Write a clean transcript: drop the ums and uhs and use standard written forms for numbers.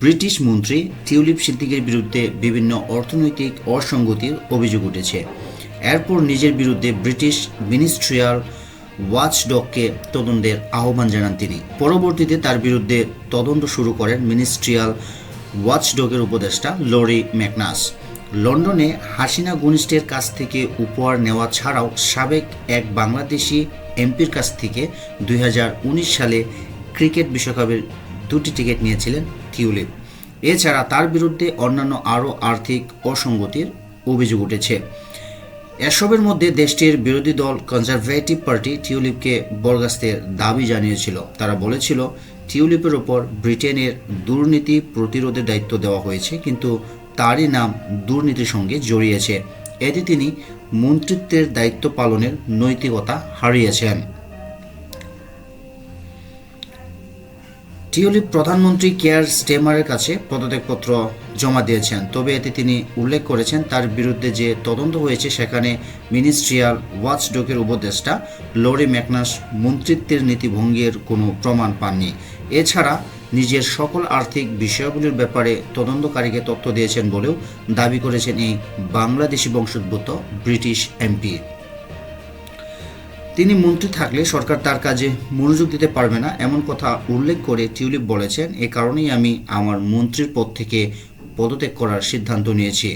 British মন্ত্রী tulip সিদ্দিকের বিরুদ্ধে বিভিন্ন অর্থনৈতিক অসঙ্গতির অভিযোগ উঠেছে। এরপর নিজের বিরুদ্ধে ব্রিটিশ মিনিস্ট্রিয়াল ওয়াচডগকে তদন্তের আহ্বান জানান তিনি। পরবর্তীতে তার বিরুদ্ধে তদন্ত শুরু করেন মিনিস্ট্রিয়াল ওয়াচডগের উপদেষ্টা লরি ম্যাকনাস। লন্ডনে হাসিনা ঘনিষ্ঠের কাছ থেকে উপহার নেওয়া ছাড়াও সাবেক এক বাংলাদেশি এমপির কাছ থেকে 2019 সালে ক্রিকেট বিশ্বকাপের 2টি টিকিট নিয়েছিলেন টিউলিপ। এছাড়া তার বিরুদ্ধে অন্যান্য আরও আর্থিক অসঙ্গতির অভিযোগ উঠেছে। এসবের মধ্যে দেশটির বিরোধী দল কনজারভেটিভ পার্টি টিউলিপকে বরখাস্তের দাবি জানিয়েছিল। তারা বলেছিল টিউলিপের ওপর ব্রিটেনের দুর্নীতি প্রতিরোধের দায়িত্ব দেওয়া হয়েছে, কিন্তু তারই নাম দুর্নীতির সঙ্গে জড়িয়েছে। এতে তিনি মন্ত্রিত্বের দায়িত্ব পালনের নৈতিকতা হারিয়েছেন। টিউলিপ প্রধানমন্ত্রী কেয়ার স্টেমারের কাছে পদত্যাগপত্র জমা দিয়েছেন, তবে এতে তিনি উল্লেখ করেছেন তার বিরুদ্ধে যে তদন্ত হয়েছে সেখানে মিনিস্ট্রিয়াল ওয়াচডগের উপদেষ্টা লরি ম্যাকনাস মন্ত্রিত্বের নীতিভঙ্গের কোনো প্রমাণ পাননি। এছাড়া নিজের সকল আর্থিক বিষয়গুলির ব্যাপারে তদন্তকারীকে তথ্য দিয়েছেন বলেও দাবি করেছেন এই বাংলাদেশি বংশোদ্ভূত ব্রিটিশ এমপি। তিনি মন্ত্রী থাকলে সরকার তার কাজে মনোযোগ দিতে পারবে না, এমন কথা উল্লেখ করে টিউলিপ বলেছেন, এ কারণেই আমি আমার মন্ত্রীর পদ থেকে পদত্যাগ করার সিদ্ধান্ত নিয়েছি।